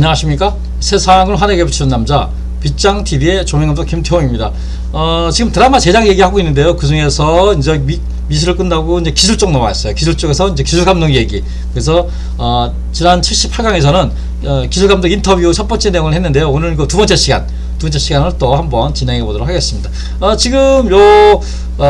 안녕하십니까? 세상을 환하게 비추는 남자 빗장TV의 조명감독 김태홍입니다. 지금 드라마 제작 얘기하고 있는데요. 그 중에서 이제 미술을 끝나고 이제 기술 쪽 넘어왔어요. 기술 쪽에서 이제 기술 감독 얘기. 그래서 지난 78강에서는 기술 감독 인터뷰 첫 번째 내용을 했는데요. 오늘 그 두 번째 시간을 또 한번 진행해 보도록 하겠습니다. 지금 요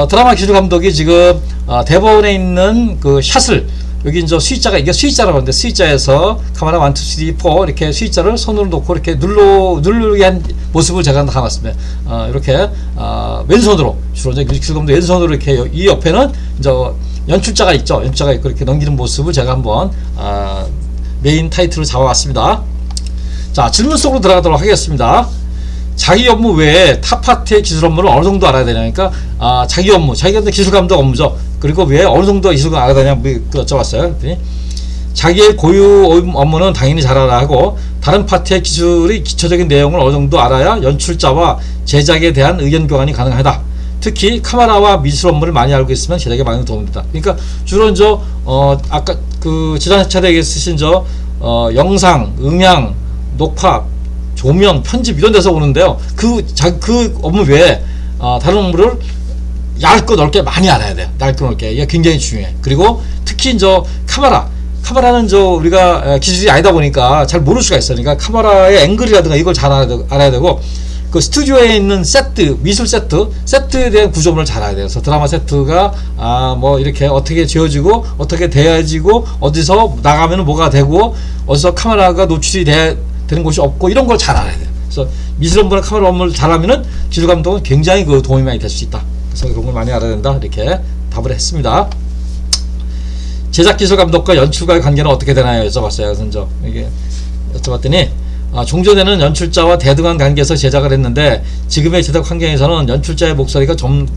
드라마 기술 감독이 지금 대본에 있는 그 샷을 여기 이제 C자가 이게 C자라고 하는데 C자에서 카메라 1, 2, 3, 4 이렇게 C자를 손으로 놓고 이렇게 누르게 한 모습을 제가 담았습니다. 이렇게 왼손으로 주로 이제 기술 감독 왼손으로 이렇게 이 옆에는 이제 연출자가 있죠. 연출자가 있고 이렇게 넘기는 모습을 제가 한번 메인 타이틀을 잡아왔습니다. 자, 질문 속으로 들어가도록 하겠습니다. 자기 업무 외에 타 파트의 기술 업무를 어느 정도 알아야 되냐니까 자기 업무, 자기가 기술 감독 업무죠. 그리고 왜 어느 정도 기술을 알아야 되냐 여쭤봤어요. 그랬더니 자기의 고유 업무는 당연히 잘 알아야 하고 다른 파트의 기술의 기초적인 내용을 어느 정도 알아야 연출자와 제작에 대한 의견 교환이 가능하다. 특히 카메라와 미술 업무를 많이 알고 있으면 제작에 많이 도움이 된다. 그러니까 주로 이제 아까 그 지난 차례에 쓰신 영상, 음향, 녹화, 조명, 편집 이런 데서 오는데요. 그 업무 외에 다른 업무를 얇고 넓게 많이 알아야 돼요. 얇고 넓게. 이게 굉장히 중요해. 그리고 특히 이제 카메라는 우리가 기술이 아니다 보니까 잘 모를 수가 있어요. 그러니까 카메라의 앵글이라든가 이걸 잘 알아야 되고 그 스튜디오에 있는 세트, 미술 세트에 대한 구조물을 잘 알아야 돼요. 그래서 드라마 세트가 뭐 이렇게 어떻게 지어지고 어떻게 되어지고 어디서 나가면 뭐가 되고 어디서 카메라가 노출이 되는 곳이 없고 이런 걸 잘 알아야 돼요. 그래서 미술 업무나 카메라 업무를 잘하면은 기술 감독은 굉장히 그 도움이 많이 될 수 있다. 그래서 그런 걸 많이 알아야 된다. 이렇게 답을 했습니다. 제작 기술 감독과 연출가의 관계는 어떻게 되나요? 여쭤봤어요. 그래서 이게 여쭤봤더니 종전에는 연출자와 대등한 관계에서 제작을 했는데 지금의 제작 환경에서는 연출자의 목소리가 좀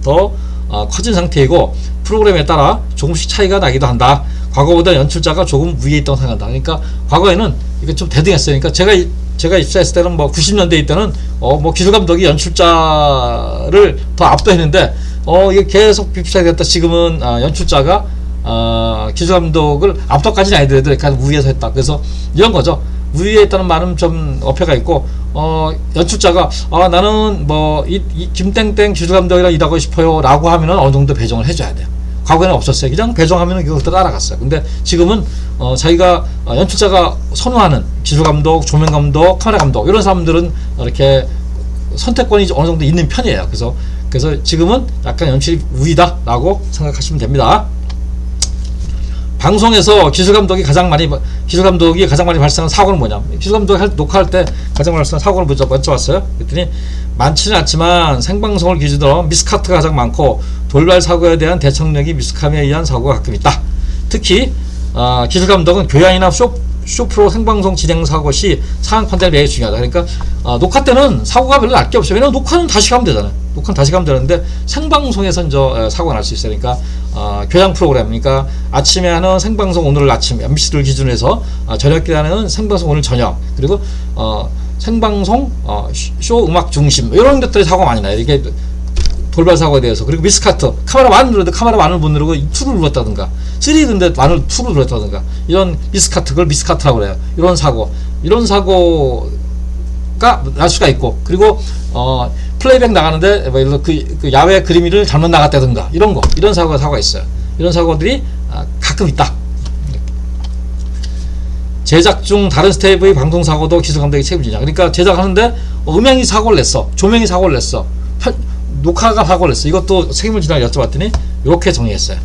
더 커진 상태이고 프로그램에 따라 조금씩 차이가 나기도 한다. 과거보다 연출자가 조금 위에 있다고 생각한다. 그러니까 과거에는 이게 좀 대등했어요. 그러니까 제가 입사했을 때는 뭐 90년대 때는 뭐 기술 감독이 연출자를 더 압도했는데 이게 계속 비슷하게 됐다. 지금은 연출자가 기술 감독을 압도까지는 아니더라도 약간 위에서 했다. 그래서 이런 거죠. 위에 있다는 말은 좀 어폐가 있고 연출자가 나는 뭐 이 김땡땡 기술 감독이랑 일하고 싶어요 라고 하면은 어느 정도 배정을 해줘야 돼요. 과거에는 없었어요. 그냥 배정하면은 그것도 따라갔어요. 근데 지금은 자기가 연출자가 선호하는 기술 감독, 조명 감독, 카메라 감독 이런 사람들은 이렇게 선택권이 어느 정도 있는 편이에요. 그래서 지금은 약간 연출이 우위다라고 생각하시면 됩니다. 방송에서 기술 감독이 가장 많이 발생하는 사고는 뭐냐? 기술 감독이 녹화할 때 가장 많이 발생하는 사고를 여쭤봤어요. 그랬더니 많지는 않지만 생방송을 기준으로 미스카트가 가장 많고 돌발 사고에 대한 대처력이 미숙함에 의한 사고가 가끔 있다. 특히 기술 감독은 교양이나 쇼프로 생방송 진행 사고 시 상황 판단이 매우 중요하다. 그러니까 녹화 때는 사고가 별로 날 게 없어요. 왜냐면 녹화는 다시 가면 되잖아요. 녹화는 다시 가면 되는데 생방송에서 이제 사고가 날 수 있어요. 그러니까 교양 프로그램, 그러니까 아침에 하는 생방송 오늘 아침 MBC를 기준으로 해서 저녁에 하는 생방송 오늘 저녁, 그리고 생방송 쇼 음악 중심 이런 것들이 사고가 많이 나요. 이게 돌발 사고에 대해서. 그리고 미스카트, 카메라 만을 누르는데 카메라 만을 못 누르고 2를 눌렀다든가 3든데 만을 2를 눌렀다든가 이런 미스카트, 그걸 미스카트라고 그래요. 이런 사고가 날 수가 있고, 그리고 플레이백 나가는데 그 야외 그림을 잘못 나갔다든가 이런 사고가 있어요. 이런 사고들이 가끔 있다. 제작 중 다른 스텝의 방송 사고도 기술 감독이 책임지냐? 그러니까 제작하는데 음향이 사고를 냈어, 조명이 사고를 냈어, 녹화가 사고를 냈어. 이것도 책임을 지냐고 여쭤봤더니 이렇게 정리했어요.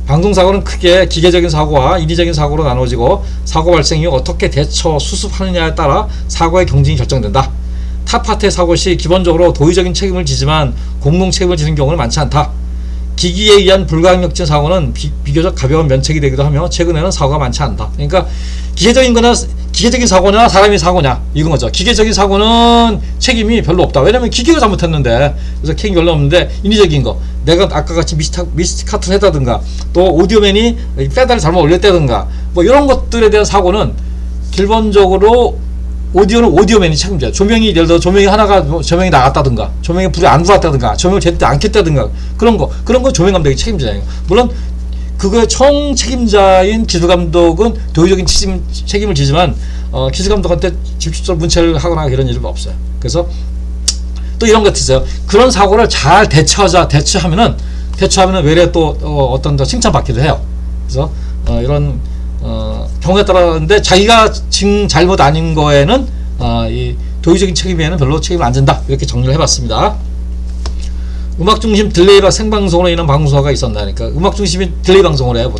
방송 사고는 크게 기계적인 사고와 인위적인 사고로 나눠지고 사고 발생 이후 어떻게 대처, 수습하느냐에 따라 사고의 경징이 결정된다. 타 파트의 사고 시 기본적으로 도의적인 책임을 지지만 공동 책임을 지는 경우는 많지 않다. 기기에 의한 불가항력진 사고는 비교적 가벼운 면책이 되기도 하며 최근에는 사고가 많지 않다. 그러니까 기계적인 사고냐 사람이 사고냐 이건 거죠. 기계적인 사고는 책임이 별로 없다. 왜냐면 기계가 잘못했는데, 그래서 책임이 별로 없는데 인위적인 거, 내가 아까 같이 미스카트를 했다든가 또 오디오맨이 페달을 잘못 올렸다든가 뭐 이런 것들에 대한 사고는 기본적으로 오디오는 오디오맨이 책임져요. 조명이 예를 들어 조명이 나갔다든가 조명이 불이 안 들어왔다든가 조명을 제때 안 켰다든가 그런 거 조명 감독이 책임져요. 물론 그거의 총 책임자인 기술감독은 도의적인 책임을 지지만 기술감독한테 직접적으로 문체를 하거나 이런 일은 없어요. 그래서 또 이런 것 있어요. 그런 사고를 잘 대처하면은 외래 또 어떤 칭찬받기도 해요. 그래서 이런 경우에 따라는데 자기가 잘못 아닌 거에는 이 도의적인 책임에는 별로 책임을 안 진다. 이렇게 정리를 해봤습니다. 음악 중심 딜레이가 생방송으로 인한 방송사가 있었나니까 음악 중심이 딜레이 방송을 해요.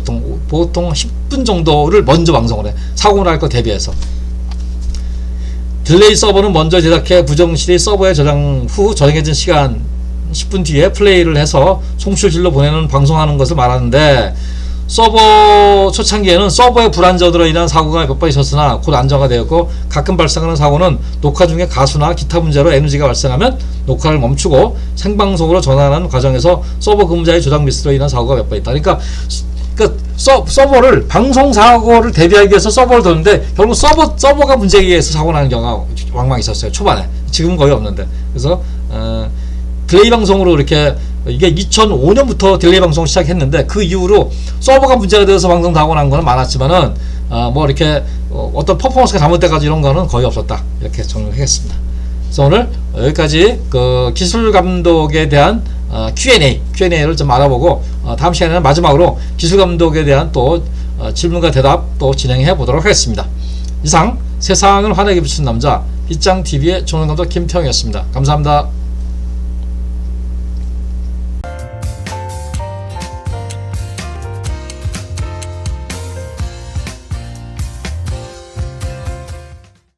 보통 10분 정도를 먼저 방송을 해. 사고를 할 거 대비해서. 딜레이 서버는 먼저 제작해 부정실이 서버에 저장 후 정해진 시간 10분 뒤에 플레이를 해서 송출실로 보내는 방송하는 것을 말하는데 서버 초창기에는 서버의 불안정으로 인한 사고가 몇 번 있었으나 곧 안정화 되었고 가끔 발생하는 사고는 녹화 중에 가수나 기타 문제로 NG가 발생하면 녹화를 멈추고 생방송으로 전환하는 과정에서 서버 근무자의 조작 미스로 인한 사고가 몇 번 있다. 그러니까 서버를 방송 사고를 대비하기 위해서 서버를 뒀는데 결국 서버가 문제에 의해서 사고 나는 경우가 왕왕 있었어요. 초반에. 지금은 거의 없는데. 그래서 딜레이 방송으로 이렇게 이게 2005년부터 딜레이 방송 시작했는데 그 이후로 서버가 문제가 되어서 방송 사고 난 거는 많았지만은 뭐 이렇게 어떤 퍼포먼스가 잘못돼가지고 이런 거는 거의 없었다. 이렇게 정리하겠습니다. 그래서 오늘 여기까지 그 기술 감독에 대한 Q&A를 좀 알아보고 다음 시간에는 마지막으로 기술 감독에 대한 또 질문과 대답 또 진행해 보도록 하겠습니다. 이상 세상을 환하게 비춘 남자 빗장TV의 조능감독 김태형이었습니다. 감사합니다.